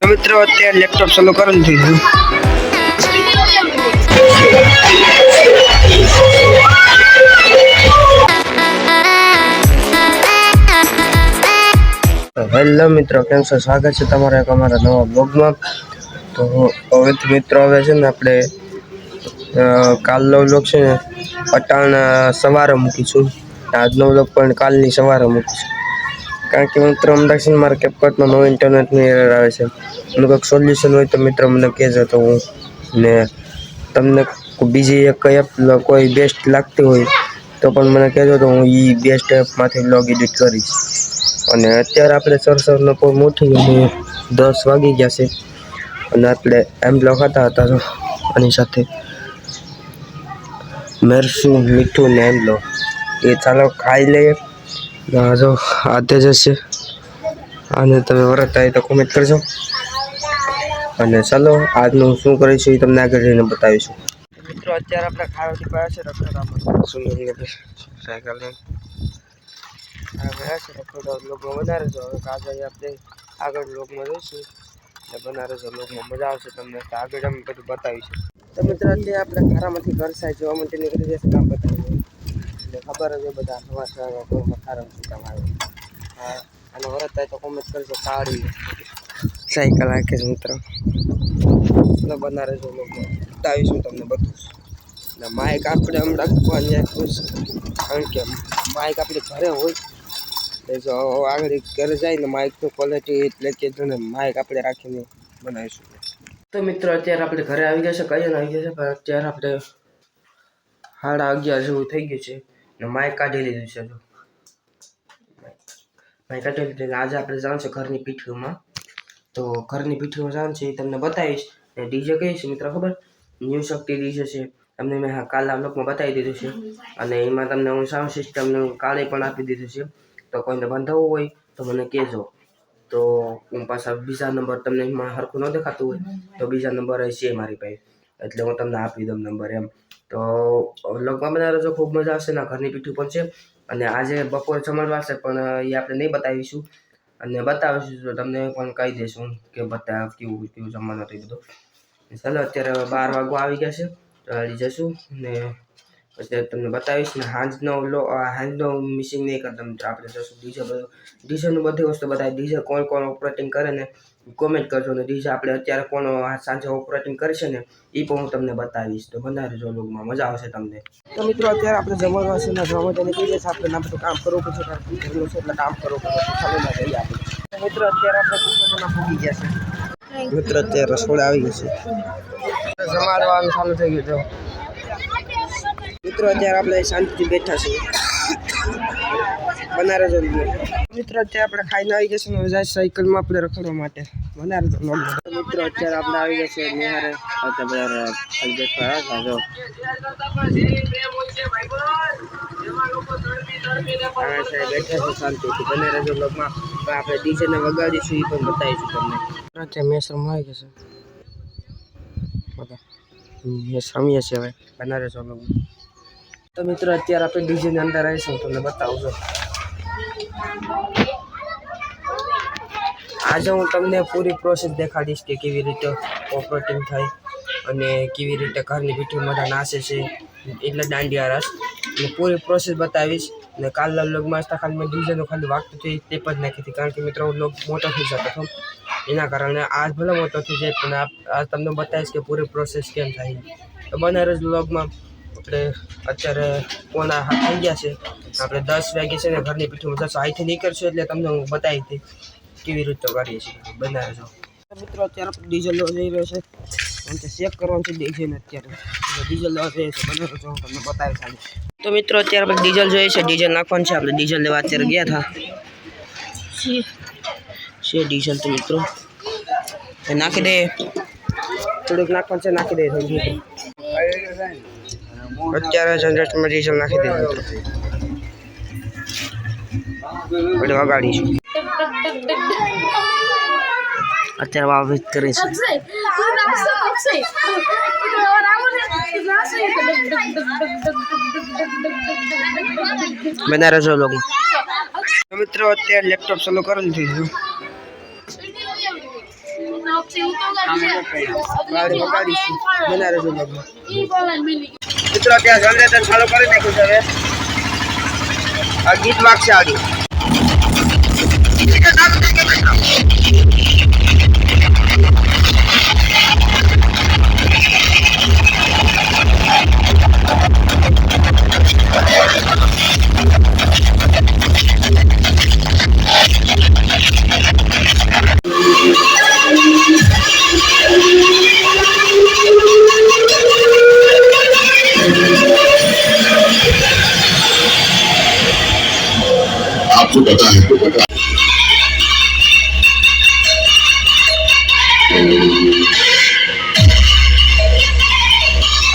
મિત્રો અત્યારે લેપટોપ ચાલુ કરવાનું થઈ ગયું. હેલો મિત્રો, કેમ છો? સ્વાગત છે તમારા એક અમારા નવા બ્લોગમાં. તો હવે મિત્રો હવે છે ને આપણે કાલનો બ્લોગ છે ને અટાણ સવારે મૂકીશું. આજનો બ્લોગ પણ કાલની સવારે મૂકીશું. કારણ કે મિત્રો અમદાવાદ મારા કેપકટમાં નવો ઇન્ટરનેટની એરર આવે છે. એનું કંઈક સોલ્યુશન હોય તો મિત્રો મને કહેજો, તો હું ને તમને બીજી એક એપ કોઈ બેસ્ટ લાગતી હોય તો પણ મને કહેજો, તો હું એ બેસ્ટ એપમાંથી બ્લોગ એડિટ કરીશ. અને અત્યારે આપણે સરસરનો પોમ ઉઠી અને 10 વાગી ગયા છે અને આપણે એમ બ્લોગ હતા તો આની સાથે મરસું મીઠું ને એમ બ્લોગ એ ચાલો ખાઈ લઈએ. જો આતે જશે અને તમે વરત થાય તો કોમેન્ટ કરજો. અને ચાલો આજનું શું કરીશું એ તમને આગળ જઈને બતાવીશું. મિત્રો અત્યારે આપણે ખાવાથી પાયા છે રખડામાં સાયકલ લઈને લોકો વધારે જો. હવે આજે આપણે આગળ લોકમાં જઈશું ને બનારસ લોકમાં મજા આવશે તમને, આગળ અમે બધું બતાવીશું. તો મિત્રો અત્યારે આપણે ખારામાંથી ઘર સાઈડ જોવા માટે નીકળી જશે કામ બતાવીશું. એટલે ખબર જ બધા સમાચાર ખારામ શું કામ આવે. હા, અને વરત થાય તો કોમેન્ટ કરજો. કાળી સાયકલ આખે જ મિત્રો બનારસ લોકમાં બતાવીશું તમને બધું. ને માઇક આપણે હમણાં અહીંયા ખુશ, કારણ કે માઇક આપણે ઘરે હોય જો આગળ ઘરે જાય ને માઇકની ક્વોલિટી એટલે કે જો ને માઇક આપણે રાખીને બનાવીશું. તો મિત્રો અત્યારે આપણે ઘરે આવી ગયા છે, કઈ આવી ગયા છે, પણ અત્યારે આપણે 11:30 જેવું થઈ ગયું છે ને માઇક કાઢી લીધું છે. માઇક કાઢી લીધું. આજે આપણે જવાનું છે ઘરની પીઠીઓમાં. તો ઘરની પીઠીઓમાં જવાનું છે એ તમને બતાવીશ. ને ડીજે કઈ છે મિત્રો ખબર? ન્યૂ શક્તિ ડીજે છે. તમને મેં કાલના બ્લોગમાં બતાવી દીધું છે અને એમાં તમને હું સાઉન્ડ સિસ્ટમનું કાલે પણ આપી દીધું છે. તો કોઈને બંધાવવું હોય તો મને કહેજો. તો હું પાછા બીજા નંબર તમને એમાં સરખું ન દેખાતું હોય તો બીજા નંબર છે મારી પાસે, એટલે હું તમને આપી દઉં નંબર એમ. તો બ્લોગમાં બધા રહેજો, ખૂબ મજા આવશે. ને ઘરની પીઠું પણ છે અને આજે બપોર જમણવાર છે પણ એ આપણે નહીં બતાવીશું અને બતાવીશું તો તમને પણ કહી દઈશું કે કેવું જમવાનું હતું બધું. ચાલો અત્યારે 12 વાગવા આવી ગયા છે તો આવી જશું ને પછી તમને બતાવીશ. ને હાંજનો મિસિંગ નહીં કરતા મિત્રો, આપણે જશું ડીજેનું બધી વસ્તુ બતાવી. ડીજે કોણ ઓપરેટિંગ કરે ને કોમેન્ટ કરજો. ને ડીજે આપણે અત્યારે કોણ સાંજે ઓપરેટિંગ કરશે ને એ પણ હું તમને બતાવીશ. તો બનાવી જો લોગમાં મજા આવશે તમને. તો મિત્રો અત્યારે આપણે જમવાનું હશે ને જમવા તો નીકળી જશે. આપણે ના બધું કામ કરવું પડશે, ઘરનું છે એટલે કામ કરવું પડશે. ચાલો ના જઈએ આપણે. મિત્રો અત્યારે આપણે કુકરના ફૂગી ગયા છે. મિત્રો અત્યારે રસોડા આવી ગઈ છે, જમાડવાનું ચાલુ થઈ ગયું. મિત્રો અત્યારે આપણે શાંતિથી બેઠા છીએ બનારસ. મિત્રો અત્યારે આપણે ખાઈને આવી ગયા છે ને જાય સાયકલમાં આપણે રખડવા માટે બનારસ. મિત્રો અત્યારે આપણે આવી ગયા છે નિહારે બેઠા જો બેઠા છે શાંતિથી બનારસ બ્લોગમાં. આપણે ડીજેને વગાડીશું એ પણ બતાવીશું તમને. અત્યારે મેચ રમવા આવી ગયા છે બધા, મેચ રમીએ છીએ હવે બનારસ બ્લોગમાં. તો મિત્રો અત્યારે આપણે ડીજેની અંદર આવીશું, તમને બતાવજો. આજે હું તમને પૂરી પ્રોસેસ દેખાડીશ કે કેવી રીતે ઓપરેટિંગ થાય અને કેવી રીતે ઘરની પીઠી બધા નાશે છે એટલે દાંડિયા રસ અને પૂરી પ્રોસેસ બતાવીશ. ને કાલના બ્લોગમાં ખાલી મેં ડીજેનું ખાલી વાગતું હતું તે પણ નાખી હતી, કારણ કે મિત્રો બ્લોગ મોટો થઈ જતો હતો એના કારણે. આજ ભલે મોટો થઈ જાય પણ આ તમને બતાવીશ કે પૂરી પ્રોસેસ કેમ થાય. તો બનારસ બ્લોગમાં આપણે અત્યારે 7:45 થઈ ગયા છે. આપણે 10 વાગે છે ને ઘરની પીઠીમાં જશું. અહીંથી નીકળશું એટલે તમને હું બતાવી દઈ કેવી રીતે કરીએ છીએ બનારસ. મિત્રો અત્યારે આપણે ડીઝલ લેવા જઈ રહ્યો છે, ચેક કરવાનું છે ડીઝલ. અત્યારે ડીઝલ લેવા જઈએ છીએ બનારસ, હું તમને બતાવીશ આજે. તો મિત્રો અત્યારે આપણે ડીઝલ જોઈએ છે, ડીઝલ નાખવાનું છે. આપણે ડીઝલ લેવા અત્યારે ગયા હતા છે ડીઝલ. તો મિત્રો નાખી દે, થોડુંક નાખવાનું છે, નાખી દે થોડુંક. અત્યારે જનરેટરમાં ડીઝલ નાખી દે મિત્રો, એટલે વગાડીશું. અત્યારે વાવેત કરે છે. બનારસ લોકો મિત્રો અત્યારે લેપટોપ ચાલુ કરેલું થઈ ગયું. ગાડી બગાડીશું બના રહેજો બ્લોગમાં મિત્રો ત્યાં જનરેટર ચાલુ કરી નાખ્યું છે હવે આ ગીત વાગશે આગળ आपको पता है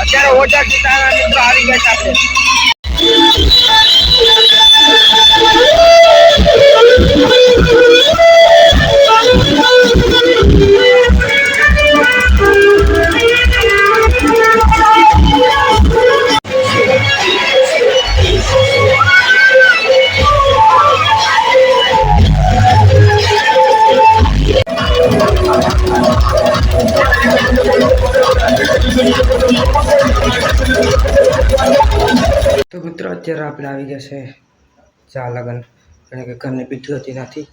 અત્યારે ઓજા સીતાના મિત્રો આવી ગયા છે આપણે તો મિત્રો અત્યારે આપણે આવી ગયા છે ચા લગન એટલે કે ઘરની પીઠી હતી નથી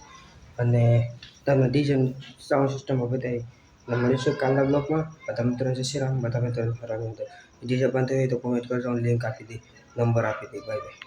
અને તમે ડીજે સાઉન્ડ સિસ્ટમમાં બધાય એટલે મળીશું કાલના બ્લોગમાં બધા મિત્રો જય શ્રી રામ બધા મિત્રો ફરવાનું ડીજે બંધ હોય તો કોમેન્ટ કરજો લિંક આપી દઈ નંબર આપી દઈ બાય બાય